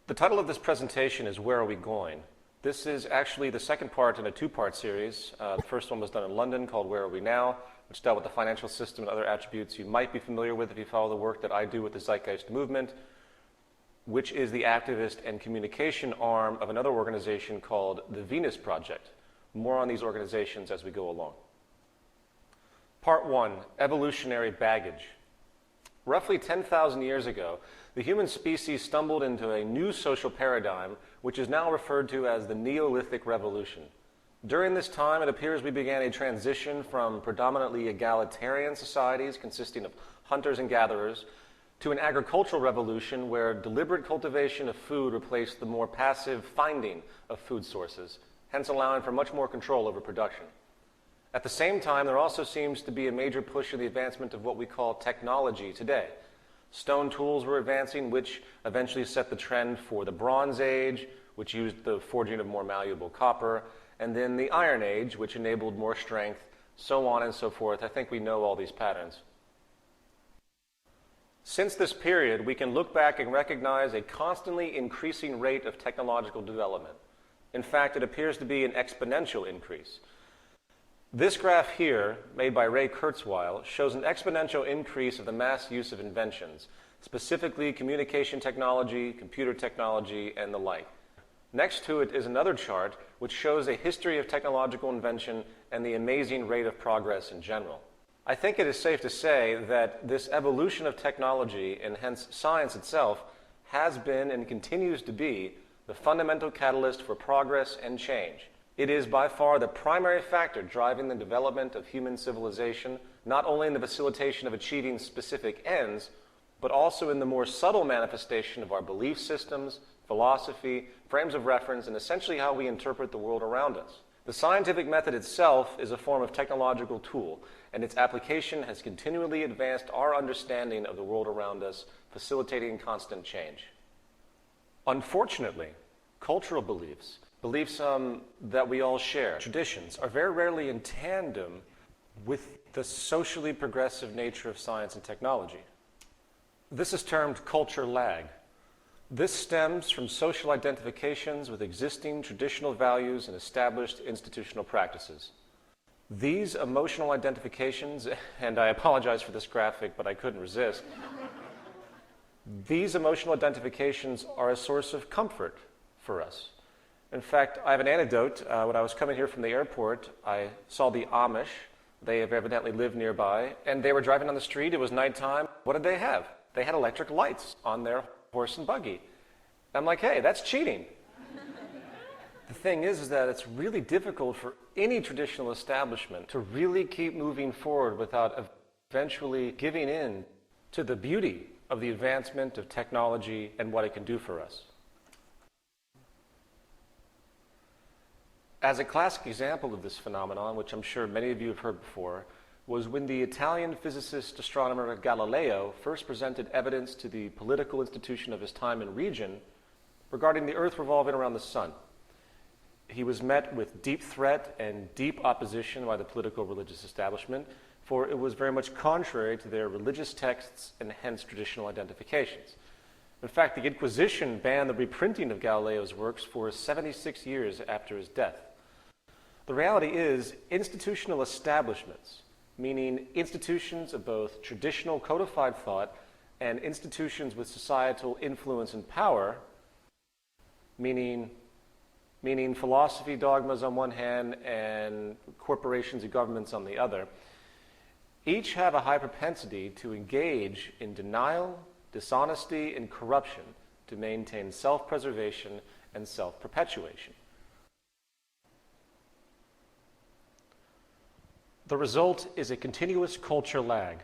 The title of this presentation is Where Are We Going? This is actually the second part in a two-part series. The first one was done in London called Where Are We Now, which dealt with the financial system and other attributes you might be familiar with if you follow the work that I do with the Zeitgeist movement, which is the activist and communication arm of another organization called the Venus Project. More on these organizations as we go along. Part 1, Evolutionary Baggage. Roughly 10,000 years ago, the human species stumbled into a new social paradigm, which is now referred to as the Neolithic Revolution. During this time, it appears we began a transition from predominantly egalitarian societies consisting of hunters and gatherers to an agricultural revolution where deliberate cultivation of food replaced the more passive finding of food sources, hence allowing for much more control over production. At the same time, there also seems to be a major push in the advancement of what we call technology today. Stone tools were advancing, which eventually set the trend for the Bronze Age, which used the forging of more malleable copper, and then the Iron Age, which enabled more strength, so on and so forth. I think we know all these patterns. Since this period, we can look back and recognize a constantly increasing rate of technological development. In fact, it appears to be an exponential increase. This graph here, made by Ray Kurzweil, shows an exponential increase of the mass use of inventions, specifically communication technology, computer technology, and the like. Next to it is another chart which shows a history of technological invention and the amazing rate of progress in general. I think it is safe to say that this evolution of technology, and hence science itself, has been and continues to be the fundamental catalyst for progress and change. It is by far the primary factor driving the development of human civilization, not only in the facilitation of achieving specific ends, but also in the more subtle manifestation of our belief systems, philosophy, frames of reference, and essentially how we interpret the world around us. The scientific method itself is a form of technological tool, and its application has continually advanced our understanding of the world around us, facilitating constant change. Unfortunately, cultural beliefs that we all share, traditions, are very rarely in tandem with the socially progressive nature of science and technology. This is termed culture lag. This stems from social identifications with existing traditional values and established institutional practices. These emotional identifications, and I apologize for this graphic, but I couldn't resist. These emotional identifications are a source of comfort for us. In fact, I have an anecdote. When I was coming here from the airport, I saw the Amish. They have evidently lived nearby, and they were driving on the street. It was nighttime. What did they have? They had electric lights on their horse and buggy. I'm like, hey, that's cheating. The thing is that it's really difficult for any traditional establishment to really keep moving forward without eventually giving in to the beauty of the advancement of technology and what it can do for us. As a classic example of this phenomenon, which I'm sure many of you have heard before, was when the Italian physicist astronomer Galileo first presented evidence to the political institution of his time and region regarding the Earth revolving around the sun. He was met with deep threat and deep opposition by the political religious establishment, for it was very much contrary to their religious texts and hence traditional identifications. In fact, the Inquisition banned the reprinting of Galileo's works for 76 years after his death. The reality is, institutional establishments, meaning institutions of both traditional codified thought and institutions with societal influence and power, meaning philosophy, dogmas on one hand, and corporations and governments on the other, each have a high propensity to engage in denial, dishonesty, and corruption to maintain self-preservation and self-perpetuation. The result is a continuous culture lag,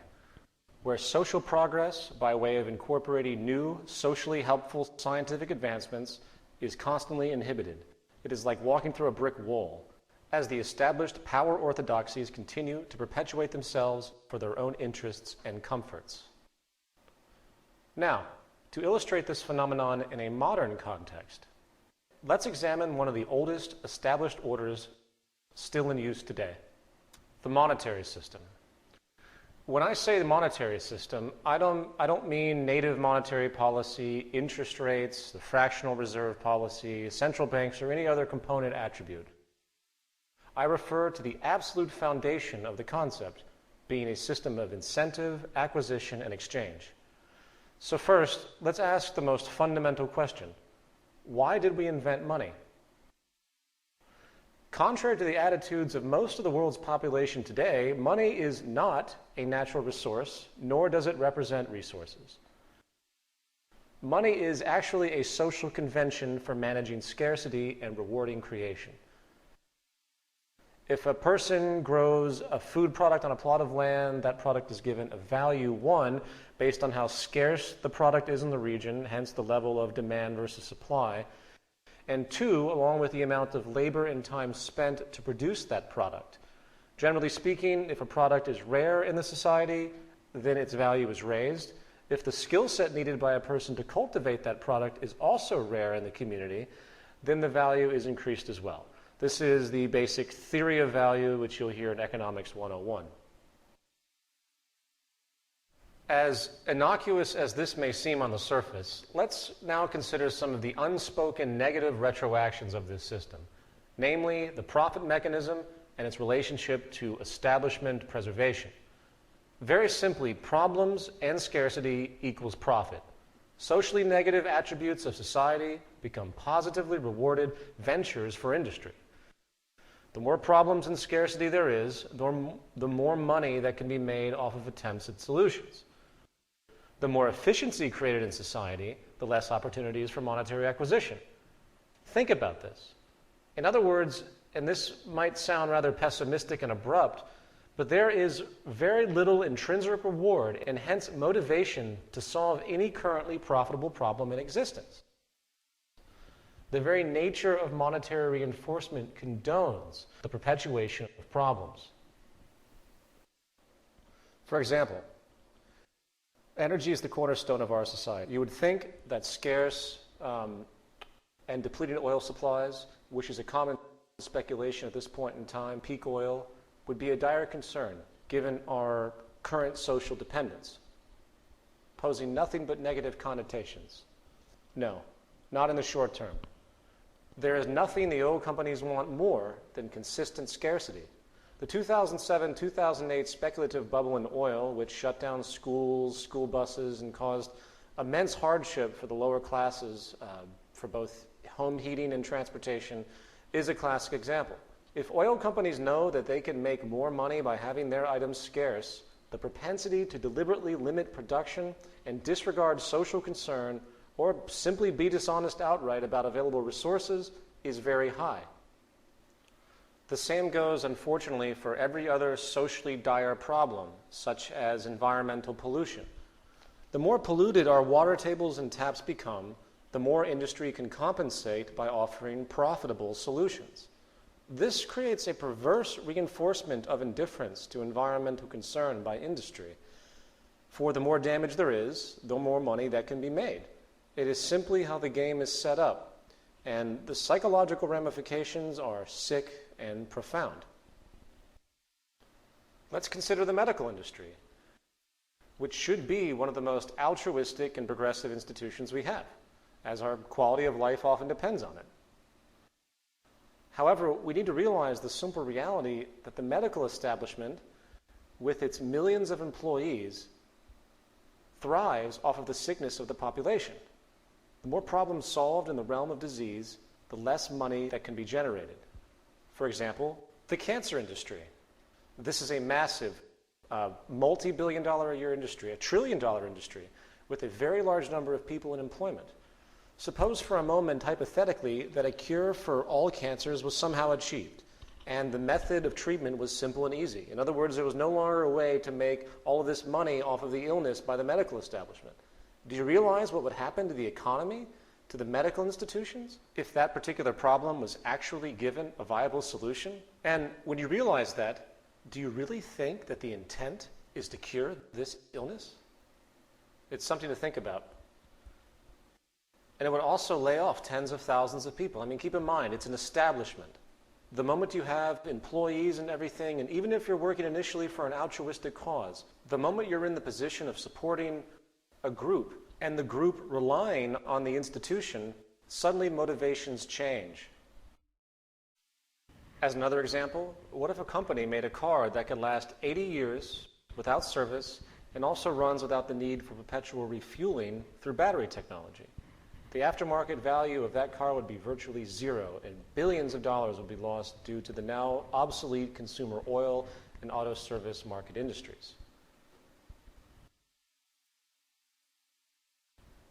where social progress, by way of incorporating new, socially helpful scientific advancements, is constantly inhibited. It is like walking through a brick wall, as the established power orthodoxies continue to perpetuate themselves for their own interests and comforts. Now, to illustrate this phenomenon in a modern context, let's examine one of the oldest established orders still in use today, the monetary system. When I say the monetary system, I don't mean native monetary policy, interest rates, the fractional reserve policy, central banks, or any other component attribute. I refer to the absolute foundation of the concept being a system of incentive, acquisition, and exchange. So first, let's ask the most fundamental question. Why did we invent money? Contrary to the attitudes of most of the world's population today, money is not a natural resource, nor does it represent resources. Money is actually a social convention for managing scarcity and rewarding creation. If a person grows a food product on a plot of land, that product is given a value, 1, based on how scarce the product is in the region, hence the level of demand versus supply, and 2, along with the amount of labor and time spent to produce that product. Generally speaking, if a product is rare in the society, then its value is raised. If the skill set needed by a person to cultivate that product is also rare in the community, then the value is increased as well. This is the basic theory of value, which you'll hear in Economics 101. As innocuous as this may seem on the surface, let's now consider some of the unspoken negative retroactions of this system, namely the profit mechanism and its relationship to establishment preservation. Very simply, problems and scarcity equals profit. Socially negative attributes of society become positively rewarded ventures for industry. The more problems and scarcity there is, the more money that can be made off of attempts at solutions. The more efficiency created in society, the less opportunities for monetary acquisition. Think about this. In other words, and this might sound rather pessimistic and abrupt, but there is very little intrinsic reward and hence motivation to solve any currently profitable problem in existence. The very nature of monetary reinforcement condones the perpetuation of problems. For example, energy is the cornerstone of our society. You would think that scarce and depleted oil supplies, which is a common speculation at this point in time, peak oil, would be a dire concern given our current social dependence, posing nothing but negative connotations. No, not in the short term. There is nothing the oil companies want more than consistent scarcity. The 2007-2008 speculative bubble in oil, which shut down schools, school buses, and caused immense hardship for the lower classes for both home heating and transportation, is a classic example. If oil companies know that they can make more money by having their items scarce, the propensity to deliberately limit production and disregard social concern or simply be dishonest outright about available resources is very high. The same goes, unfortunately, for every other socially dire problem, such as environmental pollution. The more polluted our water tables and taps become, the more industry can compensate by offering profitable solutions. This creates a perverse reinforcement of indifference to environmental concern by industry. For the more damage there is, the more money that can be made. It is simply how the game is set up, and the psychological ramifications are sick and profound. Let's consider the medical industry, which should be one of the most altruistic and progressive institutions we have, as our quality of life often depends on it. However, we need to realize the simple reality that the medical establishment, with its millions of employees, thrives off of the sickness of the population. The more problems solved in the realm of disease, the less money that can be generated. For example, the cancer industry. This is a massive, multi-billion-dollar-a-year industry, a trillion-dollar industry, with a very large number of people in employment. Suppose for a moment, hypothetically, that a cure for all cancers was somehow achieved, and the method of treatment was simple and easy. In other words, there was no longer a way to make all of this money off of the illness by the medical establishment. Do you realize what would happen to the economy, to the medical institutions, if that particular problem was actually given a viable solution? And when you realize that, do you really think that the intent is to cure this illness? It's something to think about. And it would also lay off tens of thousands of people. I mean, keep in mind, it's an establishment. The moment you have employees and everything, and even if you're working initially for an altruistic cause, the moment you're in the position of supporting a group and the group relying on the institution, suddenly motivations change. As another example, what if a company made a car that could last 80 years without service and also runs without the need for perpetual refueling through battery technology? The aftermarket value of that car would be virtually zero, and billions of dollars would be lost due to the now obsolete consumer oil and auto service market industries.